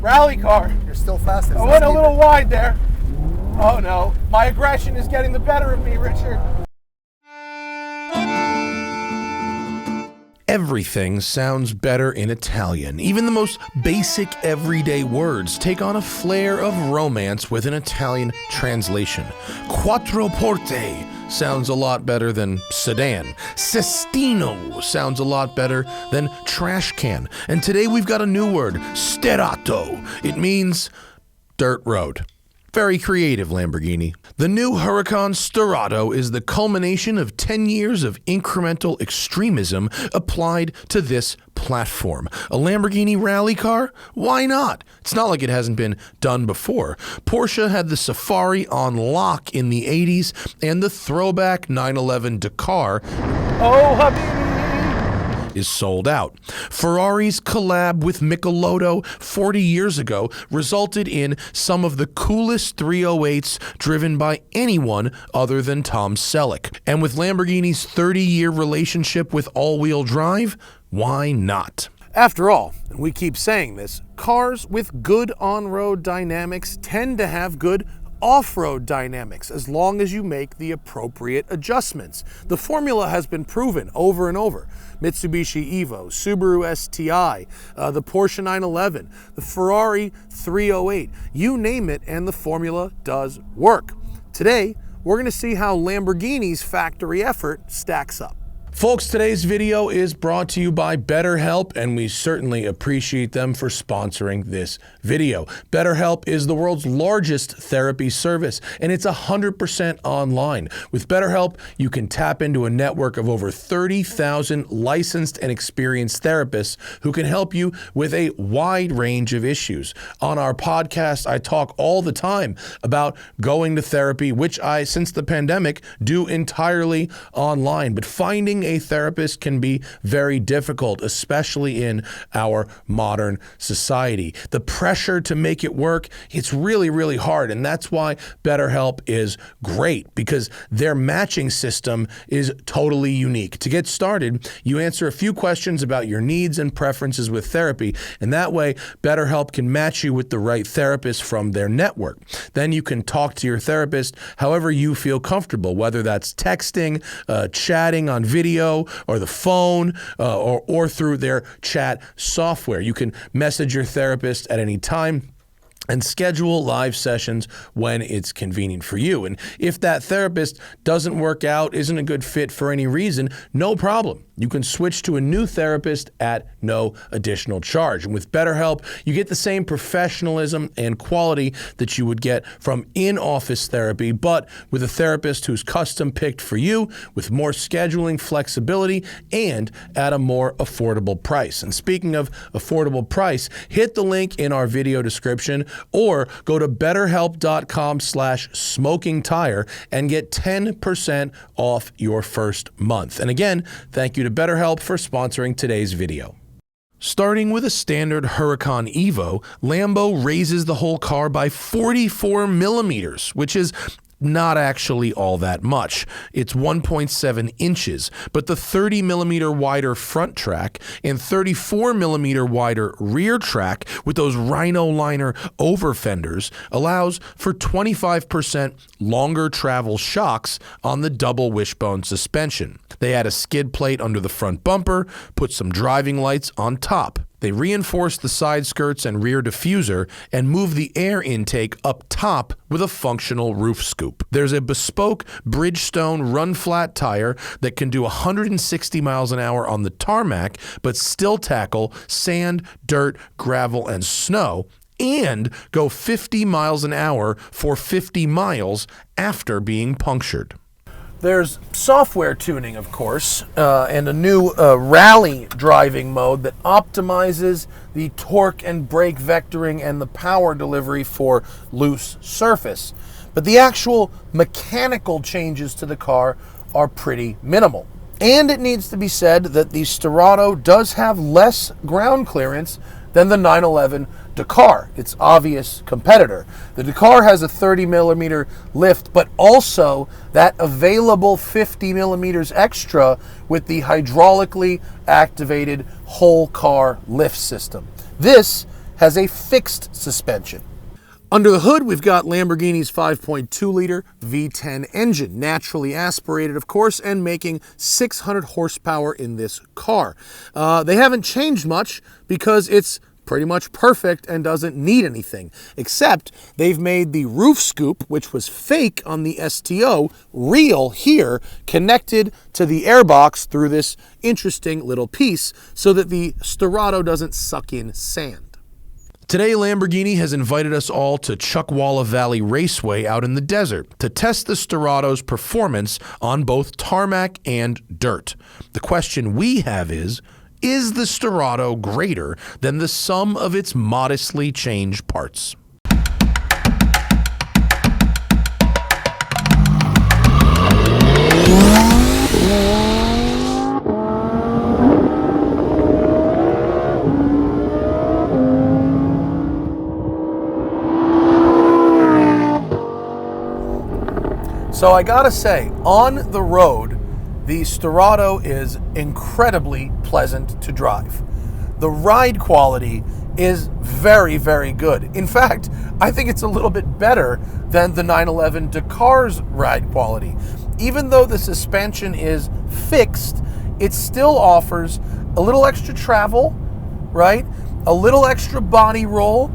Rally car. You're still fast. I went a little wide there. Oh no, my aggression is getting the better of me, Richard. Everything sounds better in Italian. Even the most basic everyday words take on a flair of romance with an Italian translation. Quattro porte sounds a lot better than sedan. Cestino sounds a lot better than trash can. And today we've got a new word, Sterrato. It means dirt road. Very creative, Lamborghini. The new Huracan Sterrato is the culmination of 10 years of incremental extremism applied to this platform. A Lamborghini rally car? Why not? It's not like it hasn't been done before. Porsche had the Safari on lock in the 80s and the throwback 911 Dakar. Oh, Habibi! Is sold out. Ferrari's collab with Michelotto 40 years ago resulted in some of the coolest 308s driven by anyone other than Tom Selleck. And with Lamborghini's 30-year relationship with all-wheel drive, why not? After all, and we keep saying this, cars with good on-road dynamics tend to have good off-road dynamics as long as you make the appropriate adjustments. The formula has been proven over and over. Mitsubishi Evo, Subaru STI, the Porsche 911, the Ferrari 308, you name it, and the formula does work. Today, we're going to see how Lamborghini's factory effort stacks up. Folks, today's video is brought to you by BetterHelp, and we certainly appreciate them for sponsoring this video. BetterHelp is the world's largest therapy service, and it's 100% online. With BetterHelp, you can tap into a network of over 30,000 licensed and experienced therapists who can help you with a wide range of issues. On our podcast, I talk all the time about going to therapy, which I, since the pandemic, do entirely online. But finding a therapist can be very difficult, especially in our modern society. The pressure to make it work, it's really, really hard. And that's why BetterHelp is great, because their matching system is totally unique. To get started, you answer a few questions about your needs and preferences with therapy, and that way BetterHelp can match you with the right therapist from their network. Then you can talk to your therapist however you feel comfortable, whether that's texting, chatting on video, or the phone, or through their chat software. You can message your therapist at any time and schedule live sessions when it's convenient for you. And if that therapist doesn't work out, isn't a good fit for any reason, no problem. You can switch to a new therapist at no additional charge. And with BetterHelp, you get the same professionalism and quality that you would get from in-office therapy, but with a therapist who's custom picked for you, with more scheduling flexibility and at a more affordable price. And speaking of affordable price, hit the link in our video description or go to betterhelp.com/smokingtire and get 10% off your first month. And again, thank you to BetterHelp for sponsoring today's video. Starting with a standard Huracan Evo, Lambo raises the whole car by 44 millimeters, which is not actually all that much. It's 1.7 inches, but the 30 millimeter wider front track and 34 millimeter wider rear track with those Rhino liner over fenders allows for 25% longer travel shocks on the double wishbone suspension. They add a skid plate under the front bumper, put some driving lights on top. They reinforce the side skirts and rear diffuser and move the air intake up top with a functional roof scoop. There's a bespoke Bridgestone run-flat tire that can do 160 miles an hour on the tarmac, but still tackle sand, dirt, gravel, and snow, and go 50 miles an hour for 50 miles after being punctured. There's software tuning, of course, and a new rally driving mode that optimizes the torque and brake vectoring and the power delivery for loose surface. But the actual mechanical changes to the car are pretty minimal. And it needs to be said that the Sterrato does have less ground clearance than the 911 Dakar, its obvious competitor. The Dakar has a 30 millimeter lift, but also that available 50 millimeters extra with the hydraulically activated whole car lift system. This has a fixed suspension. Under the hood, we've got Lamborghini's 5.2-liter V10 engine, naturally aspirated, of course, and making 600 horsepower in this car. They haven't changed much because it's pretty much perfect and doesn't need anything, except they've made the roof scoop, which was fake on the STO, real here, connected to the airbox through this interesting little piece so that the Sterrato doesn't suck in sand. Today, Lamborghini has invited us all to Chuckwalla Valley Raceway out in the desert to test the Sterrato's performance on both tarmac and dirt. The question we have is the Sterrato greater than the sum of its modestly changed parts? So I gotta say, on the road, the Sterrato is incredibly pleasant to drive. The ride quality is very, very good. In fact, I think it's a little bit better than the 911 Dakar's ride quality. Even though the suspension is fixed, it still offers a little extra travel, right? A little extra body roll,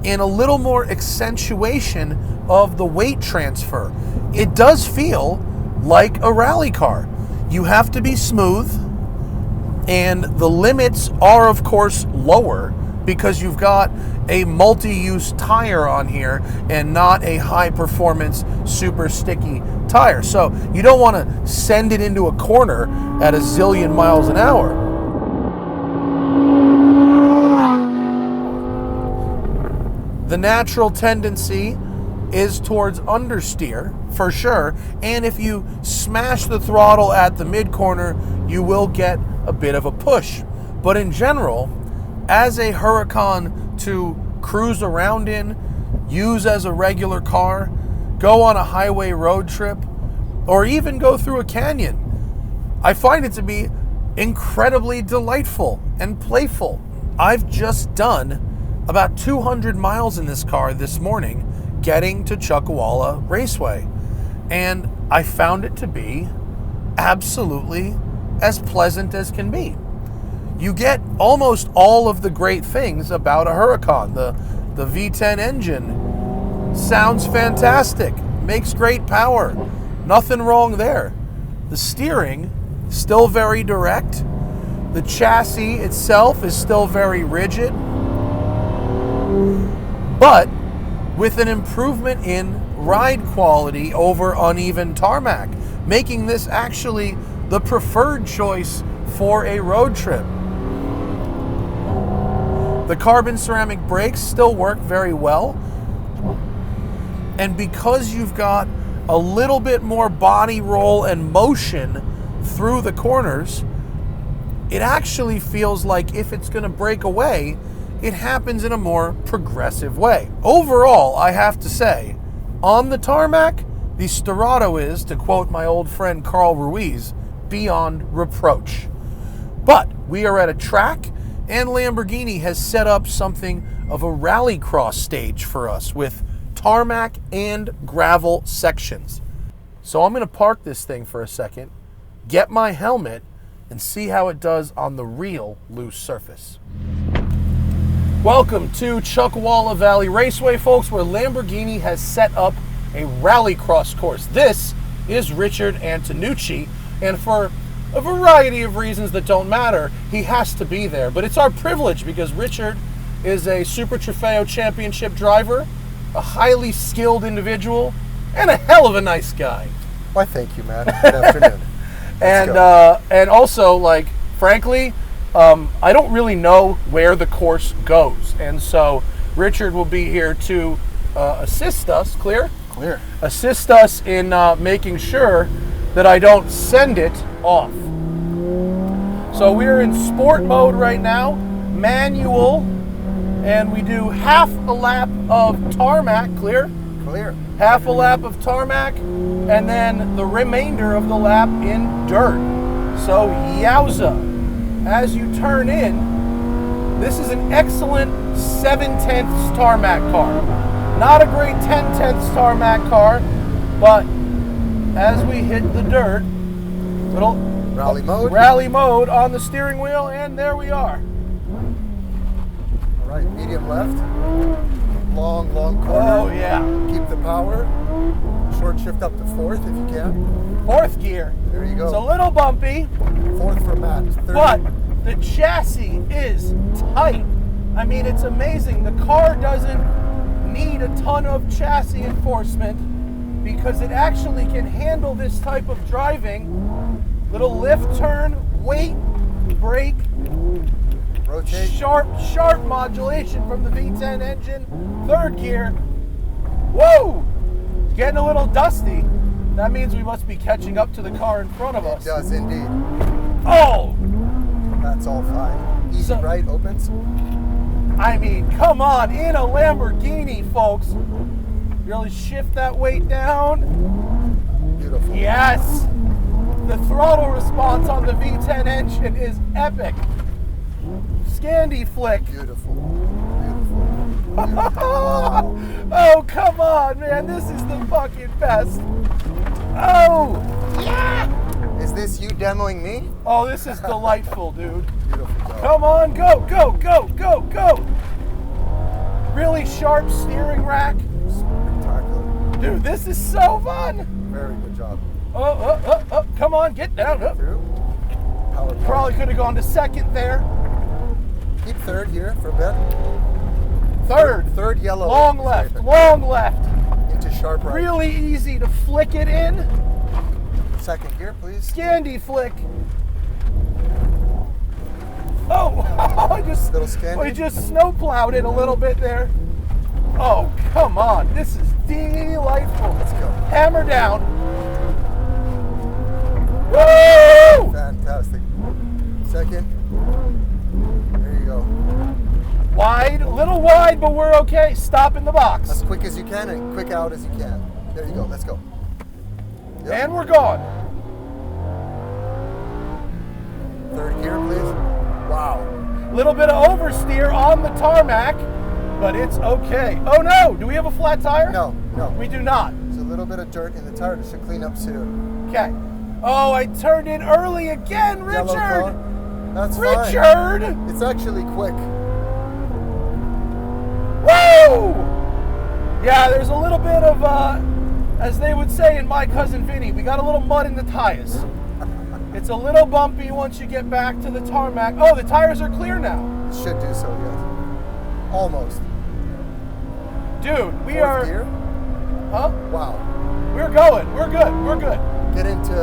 and a little more accentuation of the weight transfer. It does feel like a rally car. You have to be smooth, and the limits are, of course, lower because you've got a multi-use tire on here and not a high-performance, super sticky tire. So you don't want to send it into a corner at a zillion miles an hour. The natural tendency is towards understeer, for sure, and if you smash the throttle at the mid-corner, you will get a bit of a push. But in general, as a Huracan to cruise around in, use as a regular car, go on a highway road trip, or even go through a canyon, I find it to be incredibly delightful and playful. I've just done about 200 miles in this car this morning getting to Chuckwalla Raceway, and I found it to be absolutely as pleasant as can be. You get almost all of the great things about a Huracan. The V10 engine sounds fantastic, makes great power, nothing wrong there. The steering, still very direct. The chassis itself is still very rigid, but with an improvement in ride quality over uneven tarmac, making this actually the preferred choice for a road trip. The carbon ceramic brakes still work very well, and because you've got a little bit more body roll and motion through the corners, it actually feels like if it's going to break away, it happens in a more progressive way. Overall, I have to say, on the tarmac, the Sterrato is, to quote my old friend Carl Ruiz, beyond reproach. But we are at a track, and Lamborghini has set up something of a Rallycross stage for us with tarmac and gravel sections. So I'm going to park this thing for a second, get my helmet, and see how it does on the real loose surface. Welcome to Chuckwalla Valley Raceway, folks, where Lamborghini has set up a Rallycross course. This is Richard Antonucci, and for a variety of reasons that don't matter, he has to be there. But it's our privilege because Richard is a Super Trofeo Championship driver, a highly skilled individual, and a hell of a nice guy. Why, thank you, Matt. Good afternoon. And also, like, frankly, I don't really know where the course goes, and so Richard will be here to assist us. Clear? Clear. Assist us in making sure that I don't send it off. So we're in sport mode right now, manual, and we do half a lap of tarmac. Clear? Clear. Half a lap of tarmac, and then the remainder of the lap in dirt. So yowza. As you turn in, This is an excellent 7/10 tarmac car. Not a great 10/10 tarmac car, but as we hit the dirt, little rally mode on the steering wheel, and there we are. All right, medium left. Long corner. Oh yeah. Keep the power. Short shift up to fourth if you can. Fourth gear. There you go. It's a little bumpy, Fourth for Matt. 30. but the chassis is tight. I mean, it's amazing. The car doesn't need a ton of chassis enforcement because it actually can handle this type of driving. Little lift, turn, wait, brake, Rotate. sharp modulation from the V10 engine. Third gear. Whoa! Getting a little dusty. That means we must be catching up to the car in front of us. It does indeed. Oh! That's all fine. Easy right opens. I mean, come on, in a Lamborghini, folks. Really shift that weight down. Beautiful. Yes! The throttle response on the V10 engine is epic. Scandi flick. Beautiful. Beautiful. Oh, come on, man. This is the fucking best. Oh, yeah! Is this you demoing me? Oh, this is delightful, dude. Beautiful job. Come on, go. Really sharp steering rack. Spectacular. Dude, this is so fun. Very good job. Oh, come on, get down. Up. Through. Power. Probably could have gone to second there. Keep third here for a bit. Third yellow. Long left. Into sharp right. Really easy to flick it in. Second gear, please. Scandi flick. Oh, I just snowplowed it a little bit there. Oh, come on. This is delightful. Let's go. Hammer down. Woo! Fantastic. Second. There you go. Wide, a little wide, but we're okay. Stop in the box. As quick as you can and quick out as you can. There you go. Let's go. Yep. And we're gone. Third gear, please. Wow. Little bit of oversteer on the tarmac, but it's okay. Oh no, do we have a flat tire? No. We do not. There's a little bit of dirt in the tire that should clean up soon. Okay. Oh, I turned in early again, Yellow Richard. cone. That's Richard. fine. It's actually quick. Woo! Yeah, there's a little bit of, as they would say in My Cousin Vinny, we got a little mud in the tires. It's a little bumpy once you get back to the tarmac. Oh, the tires are clear now. It should do so, yes. Almost. Dude, we Fourth are... gear. Huh? Wow. We're going. We're good. Get into,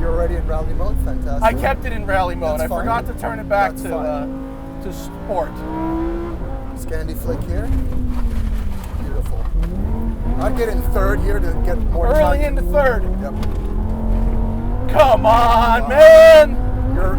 you're already in rally mode. Fantastic. I kept it in rally mode. That's I fine. forgot to turn it back That's to sport. Scandi flick here. Beautiful. I'd get in third here to get more Early time. into third. Yep. Come on, Wow. man.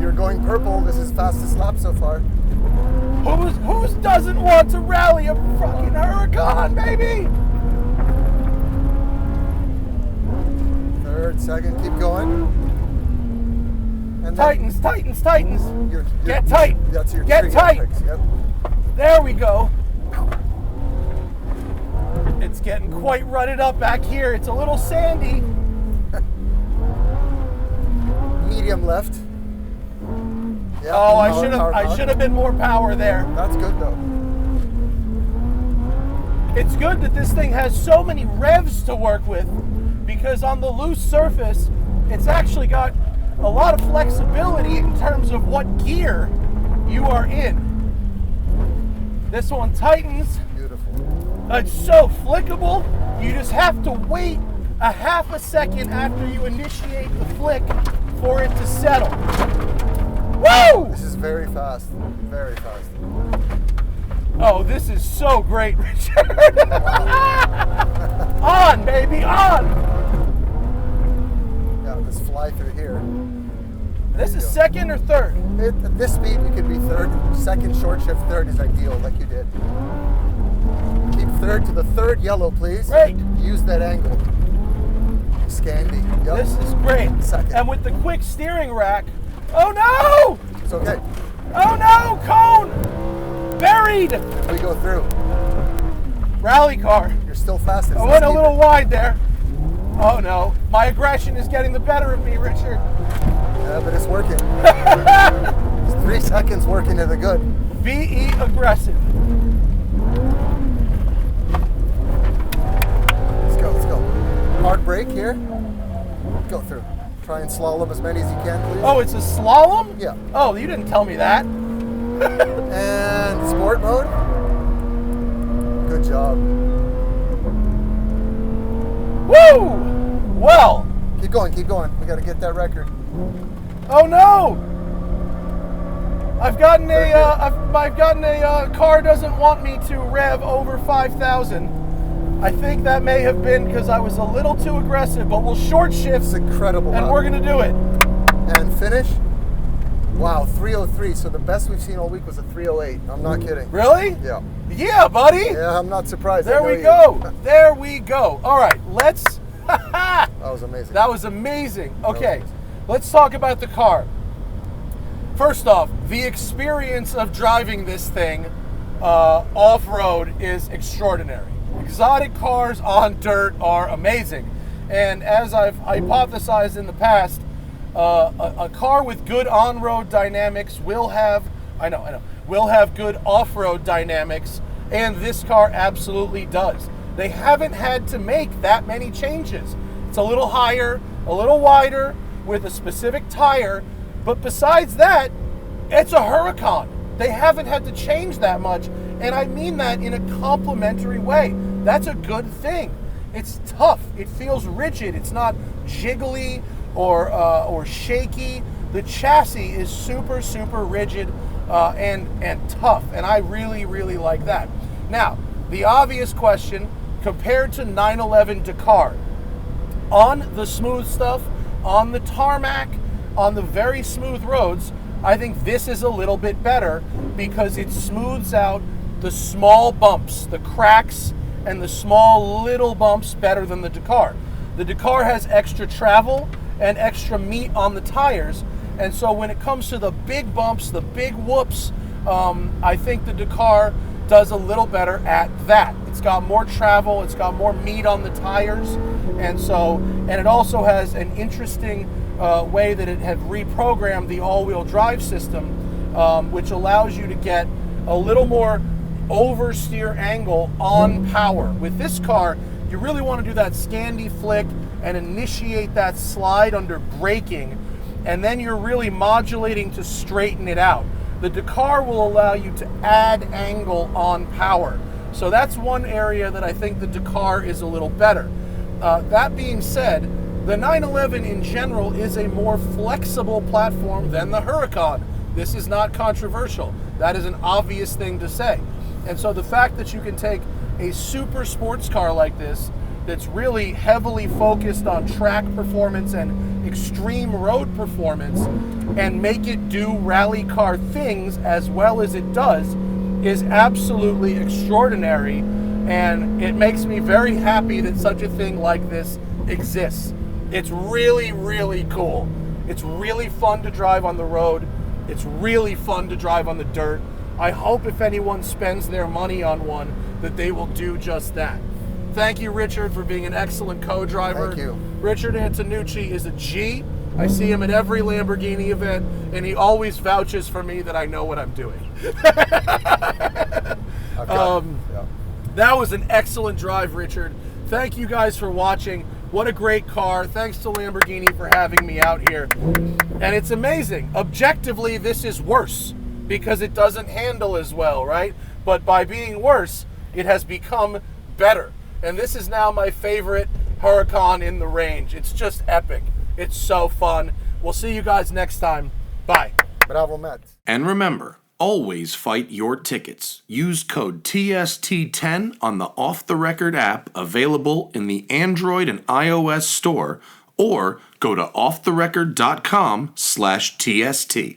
You're going purple. This is fastest lap so far. Who doesn't want to rally a fucking Huracan, baby? Third, second, keep going. And Titans. You're, Get tight. That's your Get trigger tight. fix, Yep. There we go. It's getting quite rutted up back here. It's a little sandy. Medium left. Yep. Oh, I Power. should have been more power there. That's good though. It's good that this thing has so many revs to work with, because on the loose surface, it's actually got a lot of flexibility in terms of what gear you are in. This one tightens. Beautiful. It's so flickable. You just have to wait a half a second after you initiate the flick for it to settle. Woo! This is very fast. Very fast. Oh, this is so great, Richard. On, baby, on. Yeah, let's fly through here. This is second or third? At this speed, you could be third. Second short shift, third is ideal, like you did. Keep third to the third yellow, please. Great. Use that angle. Scandi. Yep. This is great. Second. And with the quick steering rack. Oh no! It's okay. Oh no, cone! Buried! We go through. Rally car. You're still fastest. I went a little wide there. Oh no, my aggression is getting the better of me, Richard. Yeah, but it's working. It's 3 seconds working to the good. Be aggressive. Let's go, let's go. Hard brake here. Go through. Try and slalom as many as you can, please. Oh, it's a slalom? Yeah. Oh, you didn't tell me that. And sport mode. Good job. Woo! Well. Keep going, keep going. We got to get that record. Oh no! I've gotten a car doesn't want me to rev over 5,000. I think that may have been because I was a little too aggressive, but we'll short shift. It's incredible. And we're gonna do it. And finish. Wow, 303. So the best we've seen all week was a 308. I'm not kidding. Really? Yeah. Yeah, buddy. Yeah, I'm not surprised. There we go. There we go. All right, let's. That was amazing. That was amazing. Okay, let's talk about the car. First off, the experience of driving this thing off-road is extraordinary. Exotic cars on dirt are amazing. And as I've hypothesized in the past, a car with good on-road dynamics will have good off-road dynamics, and this car absolutely does. They haven't had to make that many changes. It's a little higher, a little wider, with a specific tire, but besides that, it's a Huracan. They haven't had to change that much, and I mean that in a complimentary way. That's a good thing. It's tough. It feels rigid. It's not jiggly or shaky. The chassis is super, super rigid and tough, and I really, really like that. Now, the obvious question, compared to 911 Dakar, on the smooth stuff, on the tarmac, on the very smooth roads, I think this is a little bit better because it smooths out the small bumps, the cracks, and the small little bumps better than the Dakar. The Dakar has extra travel and extra meat on the tires, and so when it comes to the big bumps, the big whoops, I think the Dakar does a little better at that. It's got more travel, it's got more meat on the tires, and it also has an interesting way that it had reprogrammed the all-wheel drive system, which allows you to get a little more oversteer angle on power. With this car, you really want to do that Scandi flick and initiate that slide under braking, and then you're really modulating to straighten it out. The Dakar will allow you to add angle on power. So that's one area that I think the Dakar is a little better. That being said, the 911 in general is a more flexible platform than the Huracan. This is not controversial. That is an obvious thing to say. And so the fact that you can take a super sports car like this, that's really heavily focused on track performance and extreme road performance, and make it do rally car things as well as it does, is absolutely extraordinary. And it makes me very happy that such a thing like this exists. It's really, really cool. It's really fun to drive on the road. It's really fun to drive on the dirt. I hope if anyone spends their money on one, that they will do just that. Thank you, Richard, for being an excellent co-driver. Thank you. Richard Antonucci is a G. I see him at every Lamborghini event, and he always vouches for me that I know what I'm doing. That was an excellent drive, Richard. Thank you guys for watching. What a great car. Thanks to Lamborghini for having me out here. And it's amazing. Objectively, this is worse because it doesn't handle as well, right? But by being worse, it has become better. And this is now my favorite Huracan in the range. It's just epic. It's so fun. We'll see you guys next time. Bye. Bravo, Matt. And remember, always fight your tickets. Use code TST10 on the Off the Record app available in the Android and iOS store, or go to offtherecord.com/TST.